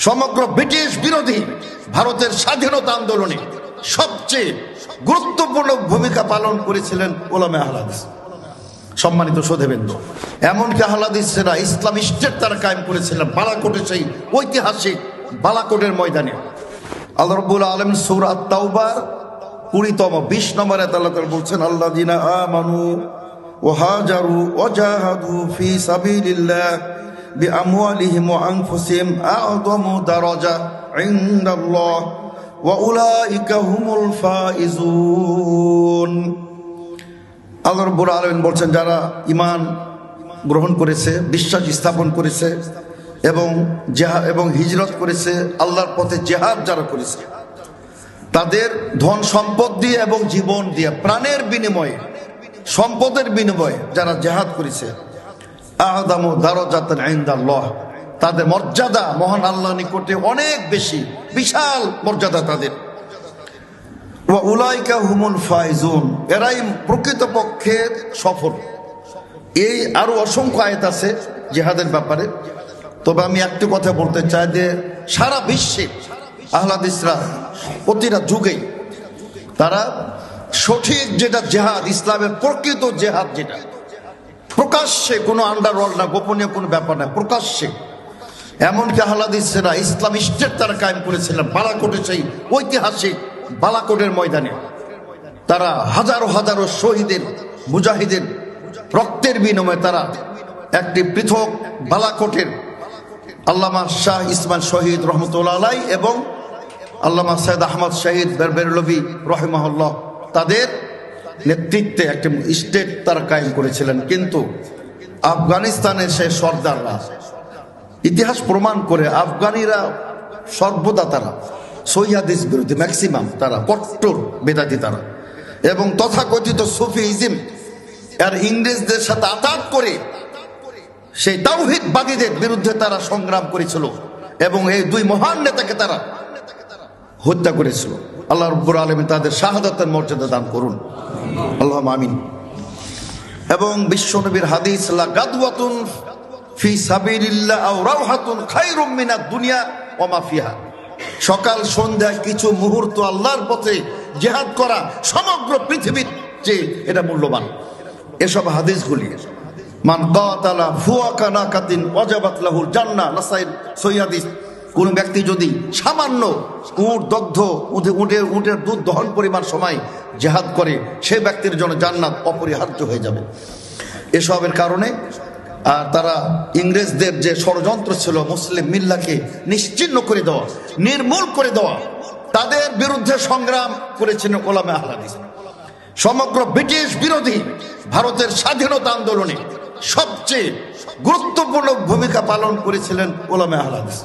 সমগ্র ব্রিটিশ বিরোধী ভারতের স্বাধীনতা আন্দোলনে সবচেয়ে গুরুত্বপূর্ণ ভূমিকা পালন করেছিলেন উলামায়ে আহলে হাদিস। সম্মানিত সুধীবৃন্দ, এমনকি আহলে হাদিসরা ইসলাম স্টেট তারা কায়েম করেছিলেন বালাকোটের সেই ঐতিহাসিক বালাকোটের ময়দানে। আল্লাহ রাব্বুল আলামিন সূরা আত-তাওবার 20তম 20 নম্বর আয়াতে আল্লাহ তাআলা বলছেন, আল্লাযীনা আমানু ওয়া হাজারু ওয়া জাহাদু ফি সাবিলিল্লাহ বিআমওয়ালিহিম ওয়া আনফুসিহিম আ'যামু দারাজা ইনদাল্লাহ ওয়া উলাইকা হুমুল ফাইজুন। আল্লাহ রাব্বুল আলামিন বলছেন, যারা ঈমান গ্রহণ করেছে, বিশ্বাস স্থাপন করেছে এবং হিজরত করেছে, আল্লাহর পথে জিহাদ যারা করেছে, তাদের ধন সম্পদ দিয়ে এবং জীবন দিয়ে, প্রাণের বিনিময়ে, সম্পদের বিনিময়ে যারা জিহাদ করেছে, আ'যামু দারাজাতান ইনদাল্লাহ, তাদের মর্যাদা মহান আল্লাহর নিকটে অনেক বেশি, বিশাল মর্যাদা তাদের। ওয়া উলাইকা হুমুল ফাইজুন, এরাই প্রকৃতপক্ষে সফল। এই আরো অসংখ্য আয়াত আছে জিহাদের ব্যাপারে, তবে আমি একটি কথা বলতে চাই যে সারা বিশ্বে আহলে হাদিসরা প্রতিটা যুগেই তারা সঠিক যেটা জিহাদ, ইসলামের প্রকৃত জিহাদ, যেটা প্রকাশ্যে কোনো আন্ডারওয়ার্ল্ড না, গোপনীয় কোনো ব্যাপার না, প্রকাশ্যে, এমনকি আহলে হাদিসরা ইসলাম স্টেট তারা কায়েম করেছিলেন বালাকোটের সেই ঐতিহাসিক বালাকোটের ময়দানে। তারা হাজারো হাজারো শহীদের, মুজাহিদের রক্তের বিনিময়ে তারা একটি পৃথক বালাকোটের আল্লামা শাহ ইসমাইল শহীদ রহমতুল্লাহ আলাই এবং আল্লামা সৈয়দ আহমদ শহীদ বেরলভী রহিমাহুল্লাহ, তাদের নেতৃত্বে একটি স্টেট তারা কায়েম করেছিলেন। কিন্তু আফগানিস্তানের সেই সর্দাররা, ইতিহাস প্রমাণ করে আফগানিরা সর্বদা তারা সহিহ হাদিস বিরোধী, ম্যাক্সিমাম তারা কট্টর বেদাতি তারা, এবং তথাকথিত সুফিইজম আর ইংরেজদের সাথে আতাত করে সেই তাওহীদবাদীদের বিরুদ্ধে তারা সংগ্রাম করেছিল এবং এই দুই মহান নেতাকে তারা হত্যা করেছিল। আল্লাহ রাব্বুল আলামিন তাদের শাহাদাতের মর্যাদা দান করুন, আল্লাহুম্মা আমিন। এবং বিশ্বনবীর হাদিস, লা গাদওয়াতুন ফি সাবিলিল্লাহ আও রাওহাতুন খায়রুম মিনাদ দুনিয়া ওয়া মা ফিহা, সকাল সন্ধ্যায় কিছু মুহূর্ত আল্লাহর পথে জিহাদ করা সমগ্র পৃথিবীর চেয়ে এটা মূল্যবান। এসব হাদিসগুলি মান কাতালা ফুয়াকা নাকাতিন ওয়াজাবাত লাহুল জান্নাহ, নাসাই সহিহ হাদিস। কোন ব্যক্তি যদি সামান্য উট দগ্ধ, উটের দুধ দহন পরিমাণ সময় জিহাদ করে, সে ব্যক্তির জন্য জান্নাত অপরিহার্য হয়ে যাবে। এসবের কারণে তারা ইংরেজদের যে ষড়যন্ত্র ছিল মুসলিম মিল্লাকে নিশ্চিহ্ন করে দেওয়া, নির্মূল করে দেওয়া, তাদের বিরুদ্ধে সংগ্রাম করেছিলেন উলামায়ে আহলে হাদিস। সমগ্র ব্রিটিশ বিরোধী ভারতের স্বাধীনতা আন্দোলনে সবচেয়ে গুরুত্বপূর্ণ ভূমিকা পালন করেছিলেন উলামায়ে আহলে হাদিস।